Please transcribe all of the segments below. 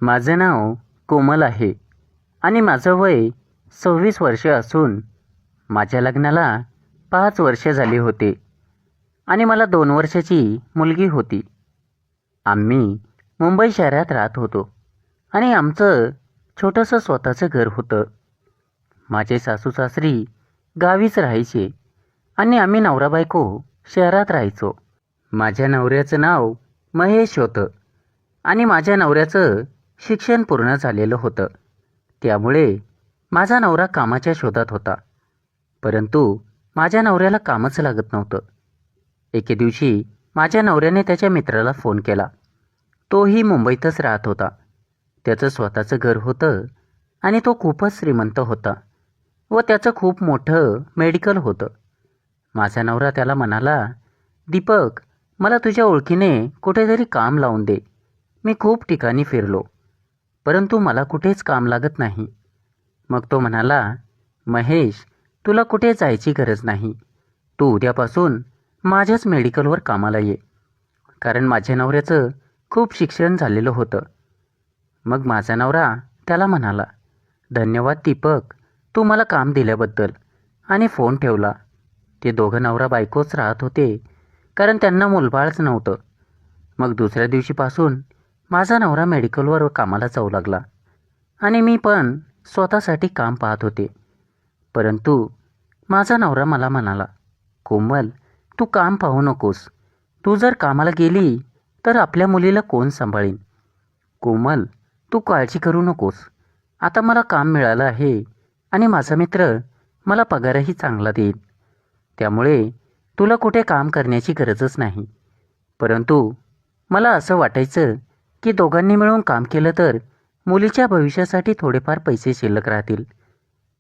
माझं नाव कोमल आहे आणि माझं वय 26 वर्ष असून माझ्या लग्नाला 5 वर्ष झाली होते आणि मला 2 वर्षाची मुलगी होती. आम्ही मुंबई शहरात राहत होतो आणि आमचं छोटंसं स्वतःचं घर होतं. माझे सासू सासरी गावीच राहायचे आणि आम्ही नवरा बायको शहरात राहायचो. माझ्या नवऱ्याचं नाव महेश होतं आणि माझ्या नवऱ्याचं शिक्षण पूर्ण झालेलं होतं. त्यामुळे माझा नवरा कामाच्या शोधात होता, परंतु माझ्या नवऱ्याला कामच लागत नव्हतं. एके दिवशी माझ्या नवऱ्याने त्याच्या मित्राला फोन केला. तोही मुंबईतच राहत होता. त्याचं स्वतःचं घर होतं आणि तो खूपच श्रीमंत होता व त्याचं खूप मोठं मेडिकल होतं. माझा नवरा त्याला म्हणाला, दीपक, मला तुझ्या ओळखीने कुठेतरी काम लावून दे. मी खूप ठिकाणी फिरलो, परंतु मला कुठेच काम लागत नाही. मग तो म्हणाला, महेश, तुला कुठे जायची गरज नाही. तू उद्यापासून माझ्याच मेडिकलवर कामाला ये. कारण माझ्या नवऱ्याचं खूप शिक्षण झालेलं होतं. मग माझा नवरा त्याला म्हणाला, धन्यवाद दीपक, तू मला काम दिल्याबद्दल, आणि फोन ठेवला. ते दोघं नवरा बायकोच राहत होते, कारण त्यांना मुलबाळच नव्हतं. मग दुसऱ्या दिवशीपासून माझा नवरा मेडिकलवर कामाला जाऊ लागला आणि मी पण स्वतःसाठी काम पाहत होते. परंतु माझा नवरा मला म्हणाला, कोमल, तू काम पाहू नकोस. तू जर कामाला गेली तर आपल्या मुलीला कोण सांभाळीन? कोमल, तू काळजी करू नकोस. आता मला काम मिळालं आहे आणि माझा मित्र मला पगारही चांगला देईल. त्यामुळे तुला कुठे काम करण्याची गरजच नाही. परंतु मला असं वाटायचं की दोघांनी मिळून काम केलं तर मुलीच्या भविष्यासाठी थोडेफार पैसे शिल्लक राहतील.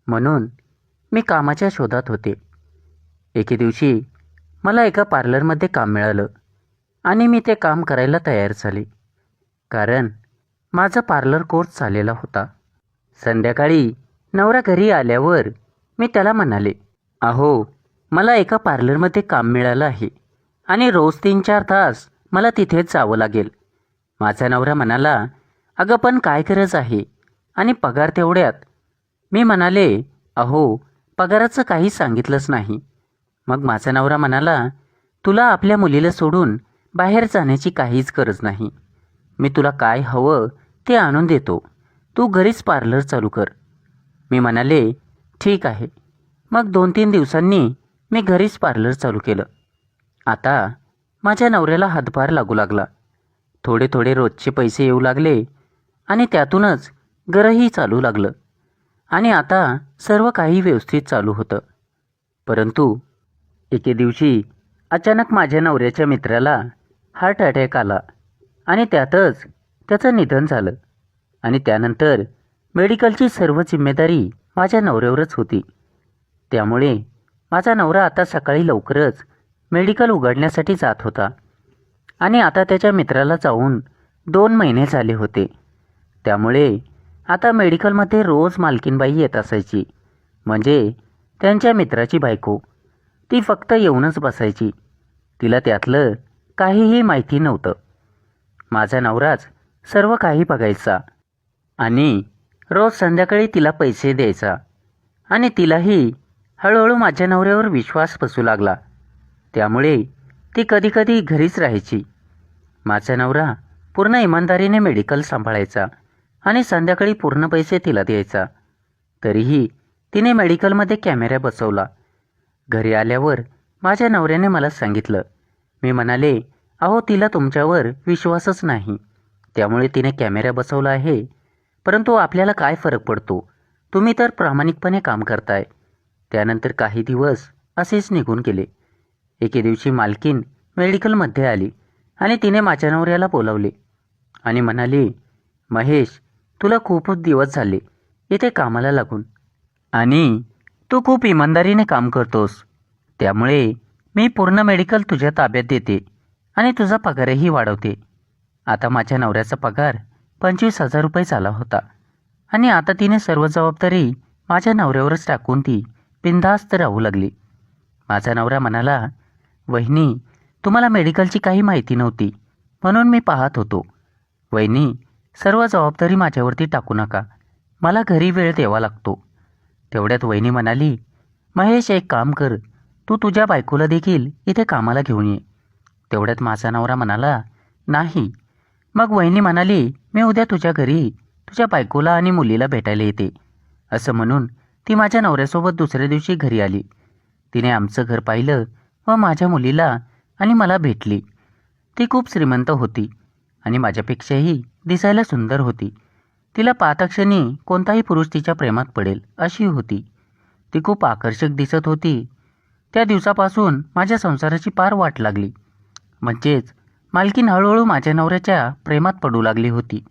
म्हणून मी कामाच्या शोधात होते. एके दिवशी मला एका पार्लरमध्ये काम मिळालं आणि मी ते काम करायला तयार झाले, कारण माझा पार्लर कोर्स झालेला होता. संध्याकाळी नवरा घरी आल्यावर मी त्याला म्हणाले, अहो, मला एका पार्लरमध्ये काम मिळालं आहे आणि रोज 3-4 तास मला तिथेच जावं लागेल. माझा नवरा म्हणाला, अगं पण काय गरज आहे आणि पगार तेवढ्यात? मी म्हणाले, अहो, पगाराचं काही सांगितलंच नाही. मग माझा नवरा म्हणाला, तुला आपल्या मुलीला सोडून बाहेर जाण्याची काहीच गरज नाही. मी तुला काय हवं ते आणून देतो. तू घरीच पार्लर चालू कर. मी म्हणाले, ठीक आहे. मग 2-3 दिवसांनी मी घरीच पार्लर चालू केलं. आता माझ्या नवऱ्याला हातभार लागू लागला. थोडे थोडे रोजचे पैसे येऊ लागले आणि त्यातूनच घरही चालू लागलं आणि आता सर्व काही व्यवस्थित चालू होतं. परंतु एके दिवशी अचानक माझ्या नवऱ्याच्या मित्राला हार्ट अटॅक आला आणि त्यातच त्याचं निधन झालं. आणि त्यानंतर मेडिकलची सर्व जिम्मेदारी माझ्या नवऱ्यावरच होती. त्यामुळे माझा नवरा आता सकाळी लवकरच मेडिकल उघडण्यासाठी जात होता आणि आता त्याच्या मित्राला जाऊन 2 महिने झाले होते. त्यामुळे आता मेडिकलमध्ये रोज मालकीनबाई येत असायची, म्हणजे त्यांच्या मित्राची बायको. ती फक्त येऊनच बसायची. तिला त्यातलं काहीही माहिती नव्हतं. माझा नवराच सर्व काही बघायचा आणि रोज संध्याकाळी तिला पैसे द्यायचा आणि तिलाही हळूहळू माझ्या नवऱ्यावर विश्वास बसू लागला. त्यामुळे ती कधीकधी घरीच राहायची. माझा नवरा पूर्ण इमानदारीने मेडिकल सांभाळायचा आणि संध्याकाळी पूर्ण पैसे तिला द्यायचा. तरीही तिने मेडिकलमध्ये कॅमेरा बसवला. घरी आल्यावर माझ्या नवऱ्याने मला सांगितलं. मी म्हणाले, अहो, तिला तुमच्यावर विश्वासच नाही, त्यामुळे तिने कॅमेरा बसवला आहे. परंतु आपल्याला काय फरक पडतो? तुम्ही तर प्रामाणिकपणे काम करताय. त्यानंतर काही दिवस असेच निघून गेले. एके दिवशी मालकीन मेडिकलमध्ये आली आणि तिने माझ्या नवऱ्याला बोलावले आणि म्हणाली, महेश, तुला खूपच दिवस झाले इथे कामाला लागून आणि तू खूप इमानदारीने काम करतोस. त्यामुळे मी पूर्ण मेडिकल तुझ्या ताब्यात देते आणि तुझा पगारही वाढवते. आता माझ्या नवऱ्याचा पगार 25,000 रुपये झाला होता आणि आता तिने सर्व जबाबदारी माझ्या नवऱ्यावरच टाकून ती बिनधास्त राहू लागली. माझा नवरा म्हणाला, वहिनी, तुम्हाला मेडिकलची काही माहिती नव्हती म्हणून मी पाहत होतो. वहिनी, सर्व जबाबदारी माझ्यावरती टाकू नका. मला घरी वेळ द्यावा लागतो. तेवढ्यात वहिनी म्हणाली, महेश एक काम कर, तू तुझ्या बायकोला देखील इथे कामाला घेऊन ये. तेवढ्यात माझा नवरा म्हणाला, नाही. मग वहिनी म्हणाली, मी उद्या तुझ्या घरी तुझ्या बायकोला आणि मुलीला भेटायला येते. असं म्हणून ती माझ्या नवऱ्यासोबत दुसऱ्या दिवशी घरी आली. तिने आमचं घर पाहिलं व माझ्या मुलीला आणि मला भेटली. ती खूप श्रीमंत होती आणि माझ्यापेक्षाही दिसायला सुंदर होती. तिला पाहताक्षणी कोणताही पुरुष तिच्या प्रेमात पडेल अशी होती. ती खूप आकर्षक दिसत होती. त्या दिवसापासून माझ्या संसाराची पार वाट लागली. म्हणजेच मालकीन हळूहळू माझ्या नवऱ्याच्या प्रेमात पडू लागली होती.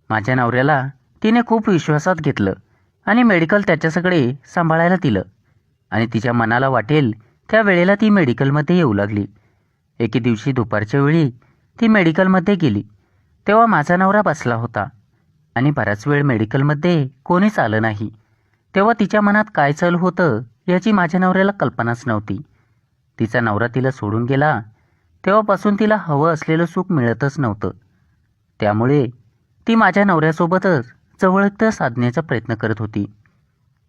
माझ्या नवऱ्याला तिने खूप विश्वासात घेतलं आणि मेडिकल त्याच्याकडे सांभाळायला दिलं आणि तिच्या मनाला वाटेल त्या वेळेला ती मेडिकलमध्ये येऊ लागली. एके दिवशी दुपारच्या वेळी ती मेडिकलमध्ये गेली तेव्हा माझा नवरा बसला होता आणि बराच वेळ मेडिकलमध्ये कोणीच आलं नाही. तेव्हा तिच्या मनात काय चालू होतं याची माझ्या नवऱ्याला कल्पनाच नव्हती. तिचा नवरा तिला सोडून गेला तेव्हापासून तिला हवं असलेलं सुख मिळतच नव्हतं. त्यामुळे ती माझ्या नवऱ्यासोबतच जवळीकता साधण्याचा प्रयत्न करत होती.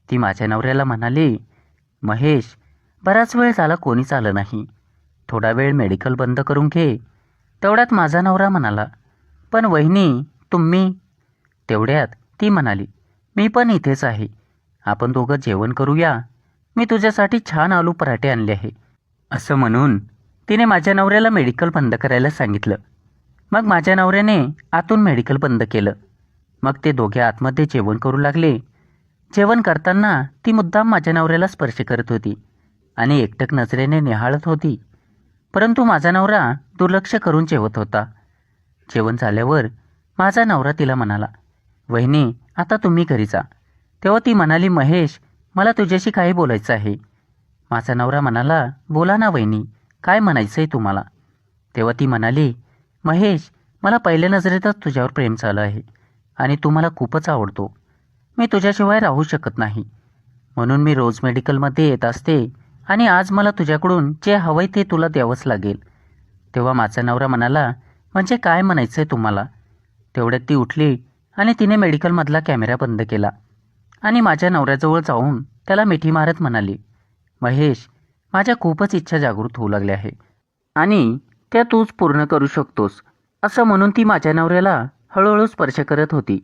ती माझ्या नवऱ्याला म्हणाली, महेश, बराच वेळ झाला कोणीच आलं नाही, थोडा वेळ मेडिकल बंद करून घे. तेवढ्यात माझा नवरा म्हणाला, पण वहिनी तुम्ही. तेवढ्यात ती म्हणाली, मी पण इथेच आहे, आपण दोघं जेवण करूया, मी तुझ्यासाठी छान आलू पराठे आणले आहे. असं म्हणून तिने माझ्या नवऱ्याला मेडिकल बंद करायला सांगितलं. मग माझ्या नवऱ्याने आतून मेडिकल बंद केलं. मग ते दोघे आतमध्ये जेवण करू लागले. जेवण करताना ती मुद्दाम माझ्या नवऱ्याला स्पर्श करत होती आणि एकटक नजरेने निहाळत होती. परंतु माझा नवरा दुर्लक्ष करून जेवत होता. जेवण झाल्यावर माझा नवरा तिला म्हणाला, वहिनी आता तुम्ही घरी जा. तेव्हा ती म्हणाली, महेश, मला तुझ्याशी काही बोलायचं आहे. माझा नवरा म्हणाला, बोला ना वहिनी, काय म्हणायचं आहे तुम्हाला. तेव्हा ती म्हणाली, महेश, मला पहिल्या नजरेतच तुझ्यावर प्रेम झालं आहे आणि तू मला खूपच आवडतो. मी तुझ्याशिवाय राहू शकत नाही, म्हणून मी रोज मेडिकलमध्ये येत असते आणि आज मला तुझ्याकडून जे हवंय ते तुला द्यावंच लागेल. तेव्हा माझा नवरा म्हणाला, म्हणजे काय म्हणायचं आहे तुम्हाला. तेवढ्यात ती उठली आणि तिने मेडिकलमधला कॅमेरा बंद केला आणि माझ्या नवऱ्याजवळ जाऊन त्याला मिठी मारत म्हणाली, महेश, माझ्या खूपच इच्छा जागृत होऊ लागल्या आहे आणि त्या तूच पूर्ण करू शकतोस. असं म्हणून ती माझ्या नवऱ्याला हळूहळू स्पर्श करत होती.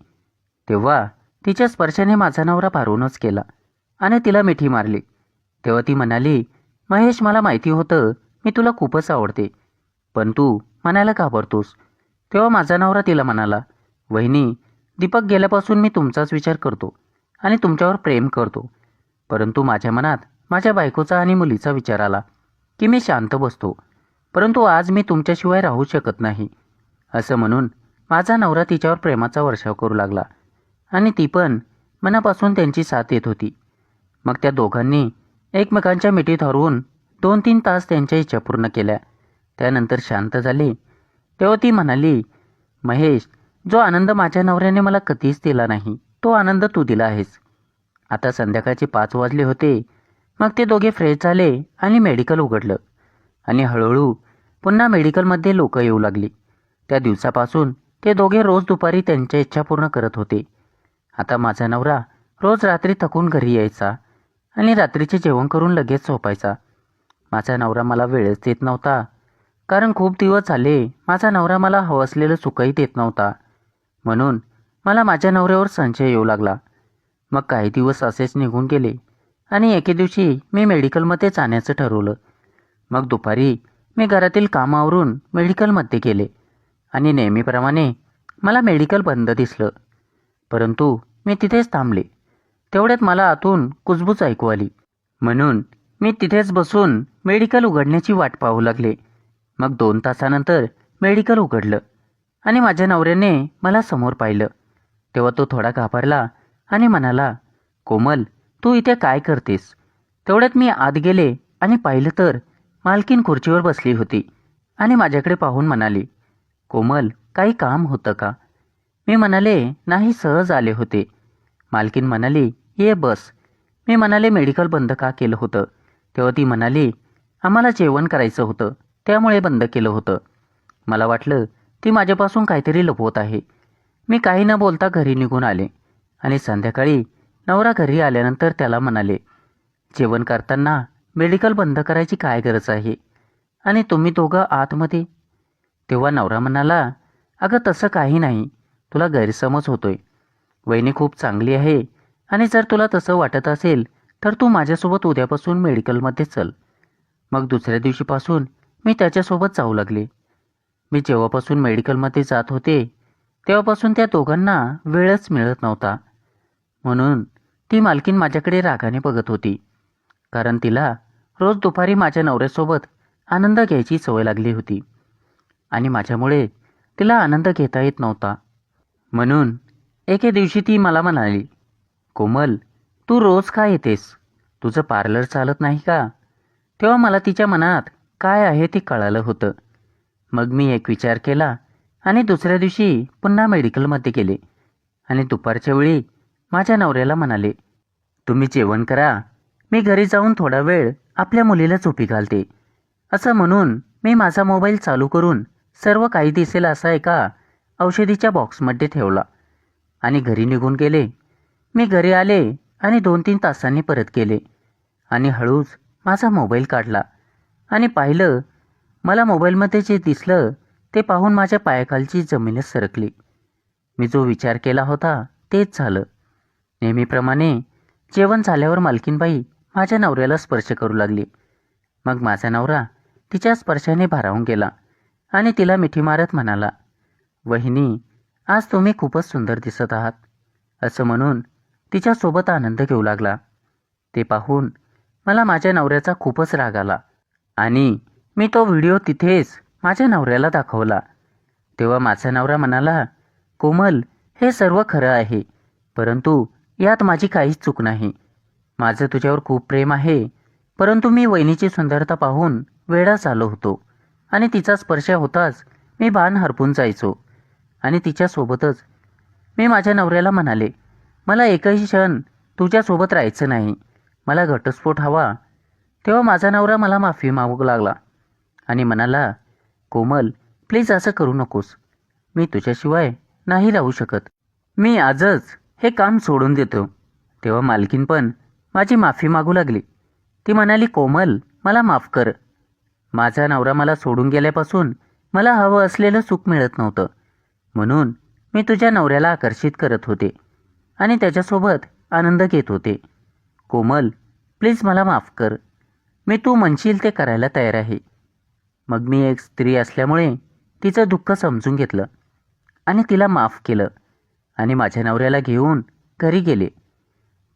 तेव्हा तिच्या स्पर्शाने माझा नवरा भारूनच केला आणि तिला मिठी मारली. तेव्हा ती म्हणाली, महेश, मला माहिती होतं मी तुला खूपच आवडते, पण तू म्हणायला घाबरतोस. तेव्हा माझा नवरा तिला म्हणाला, वहिनी, दीपक गेल्यापासून मी तुमचाच विचार करतो आणि तुमच्यावर प्रेम करतो, परंतु माझ्या मनात माझ्या बायकोचा आणि मुलीचा विचार आला की मी शांत बसतो, परंतु आज मी तुमच्याशिवाय राहू शकत नाही. असं म्हणून माझा नवरा तिच्यावर प्रेमाचा वर्षाव करू लागला आणि ती पण मनापासून त्यांची साथ देत होती. मग त्या दोघांनी एकमेकांच्या मिठीत हरवून 2-3 तास त्यांच्या इच्छा पूर्ण केल्या. त्यानंतर शांत झाले. तेव्हा ती म्हणाली, महेश, जो आनंद माझ्या नवऱ्याने मला कधीच दिला नाही तो आनंद तू दिला आहेस. आता संध्याकाळचे 5 वाजले होते. मग ते दोघे फ्रेश झाले आणि मेडिकल उघडलं आणि हळूहळू पुन्हा मेडिकलमध्ये लोक येऊ लागली. त्या दिवसापासून ते दोघे रोज दुपारी त्यांच्या इच्छा पूर्ण करत होते. आता माझा नवरा रोज रात्री थकून घरी यायचा आणि रात्रीचे जेवण करून लगेच झोपायचा. माझा नवरा मला वेळच देत नव्हता, कारण खूप दिवस झाले माझा नवरा मला हवं असलेलं सुखही देत नव्हता. म्हणून मला माझ्या नवऱ्यावर संशय येऊ लागला. मग काही दिवस असेच निघून गेले आणि एके दिवशी मी मेडिकलमध्ये जाण्याचं ठरवलं. मग दुपारी मी घरातील कामावरून मेडिकलमध्ये गेले आणि नेहमीप्रमाणे मला मेडिकल बंद दिसलं, परंतु मी तिथेच थांबले. तेवढ्यात मला आतून कुजबूज ऐकू आली, म्हणून मी तिथेच बसून मेडिकल उघडण्याची वाट पाहू लागले. मग 2 तासानंतर मेडिकल उघडलं आणि माझ्या नवऱ्याने मला समोर पाहिलं. तेव्हा तो थोडा घाबरला आणि म्हणाला, कोमल, तू इथे काय करतेस. तेवढ्यात मी आत गेले आणि पाहिलं तर मालकीन खुर्चीवर बसली होती आणि माझ्याकडे पाहून म्हणाली, कोमल, काही काम होतं का. मी म्हणाले, नाही, सहज आले होते. मालकीन म्हणाली, ये बस. मी म्हणाले, मेडिकल बंद का केलं होतं. तेव्हा ती म्हणाली, आम्हाला जेवण करायचं होतं त्यामुळे बंद केलं होतं. मला वाटलं ती माझ्यापासून काहीतरी लपवत आहे. मी काही न बोलता घरी निघून आले आणि संध्याकाळी नवरा घरी आल्यानंतर त्याला म्हणाले, जेवण करताना मेडिकल बंद करायची काय गरज आहे आणि तुम्ही दोघं आतमध्ये. तेव्हा नवरा म्हणाला, अगं तसं काही नाही, तुला गैरसमज होतोय. वहिनी खूप चांगली आहे आणि जर तुला तसं वाटत असेल तर तू माझ्यासोबत उद्यापासून मेडिकलमध्ये चल. मग दुसऱ्या दिवशीपासून मी त्याच्यासोबत जाऊ लागले. मी जेव्हापासून मेडिकलमध्ये जात होते तेव्हापासून त्या दोघांना वेळच मिळत नव्हता. म्हणून ती मालकीन माझ्याकडे रागाने बघत होती, कारण तिला रोज दुपारी माझ्या नवऱ्यासोबत आनंद घ्यायची सवय लागली होती आणि माझ्यामुळे तिला आनंद घेता येत नव्हता. म्हणून एके दिवशी ती मला म्हणाली, कोमल, तू रोज का येतेस? तुझं पार्लर चालत नाही का? तेव्हा मला तिच्या मनात काय आहे ते कळालं होतं. मग मी एक विचार केला आणि दुसऱ्या दिवशी पुन्हा मेडिकलमध्ये गेले आणि दुपारच्या वेळी माझ्या नवऱ्याला म्हणाले, तुम्ही जेवण करा, मी घरी जाऊन थोडा वेळ आपल्या मुलीला झोपी घालते. असं म्हणून मी माझा मोबाईल चालू करून सर्व काही दिसेल असा एका औषधीच्या बॉक्समध्ये ठेवला आणि घरी निघून गेले. मी घरी आले आणि 2-3 तासांनी परत गेले आणि हळूच माझा मोबाईल काढला आणि पाहिलं. मला मोबाईलमध्ये जे दिसलं ते पाहून माझ्या पायाखालची जमीनच सरकली. मी जो विचार केला होता तेच झालं. नेहमीप्रमाणे जेवण झाल्यावर मालकीनबाई माझ्या नवऱ्याला स्पर्श करू लागली. मग माझा नवरा तिच्या स्पर्शाने भारावून गेला आणि तिला मिठी मारत म्हणाला, वहिनी, आज तुम्ही खूपच सुंदर दिसत आहात. असं म्हणून तिच्यासोबत आनंद घेऊ लागला. ते पाहून मला माझ्या नवऱ्याचा खूपच राग आला आणि मी तो व्हिडिओ तिथेच माझ्या नवऱ्याला दाखवला. तेव्हा माझा नवरा म्हणाला, कोमल, हे सर्व खरं आहे, परंतु यात माझी काहीच चूक नाही. माझं तुझ्यावर खूप प्रेम आहे, परंतु मी वहिनीची सुंदरता पाहून वेडा झालो होतो आणि तिचा स्पर्श होताच मी भान हरपून जायचो आणि तिच्यासोबतच. मी माझ्या नवऱ्याला म्हणाले, मला एकही क्षण तुझ्यासोबत राहायचं नाही, मला घटस्फोट हवा. तेव्हा माझा नवरा मला माफी मागू लागला आणि म्हणाला, कोमल, प्लीज असं करू नकोस, मी तुझ्याशिवाय नाही राहू शकत, मी आजच हे काम सोडून देतो. तेव्हा मालकीन पण माझी माफी मागू लागली. ती म्हणाली, कोमल, मला माफ कर. माझा नवरा मला सोडून गेल्यापासून मला हवं असलेलं सुख मिळत नव्हतं, म्हणून मी तुझ्या नवऱ्याला आकर्षित करत होते आणि त्याच्यासोबत आनंद घेत होते. कोमल, प्लीज मला माफ कर, मी तू म्हणशील ते करायला तयार आहे. मग मी एक स्त्री असल्यामुळे तिचं दुःख समजून घेतलं आणि तिला माफ केलं आणि माझ्या नवऱ्याला घेऊन घरी गेले.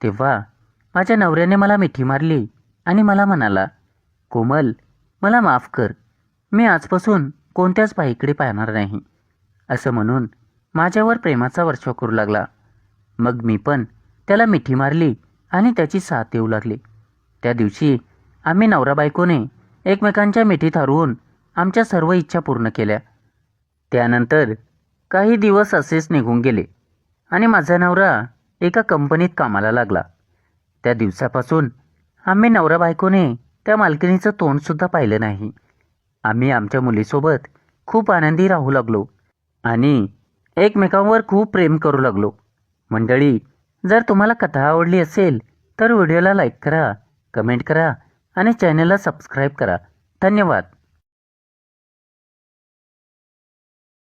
तेव्हा माझ्या नवऱ्याने मला मिठी मारली आणि मला म्हणाला, कोमल, मला माफ कर, मी आजपासून कोणत्याच बाईकडे पाहणार नाही. असं म्हणून माझ्यावर प्रेमाचा वर्षाव करू लागला. मग मी पण त्याला मिठी मारली आणि त्याची साथ देऊ लागली. त्या दिवशी आम्ही नवरा बायकोने एकमेकांच्या मिठीत हरवून आमच्या सर्व इच्छा पूर्ण केल्या. त्यानंतर काही दिवस असेच निघून गेले आणि माझा नवरा एका कंपनीत कामाला लागला. त्या दिवसापासून आम्ही नवरा बायकोने त्या मालकिनीचं तोंडसुद्धा पाहिलं नाही. आम्ही आमच्या मुलीसोबत खूप आनंदी राहू लागलो आणि एकमेकांवर खूप प्रेम करू लागलो. मंडळी, जर तुम्हाला कथा आवडली असेल तर व्हिडिओला लाईक करा, कमेंट करा आणि चॅनलला सबस्क्राईब करा. धन्यवाद.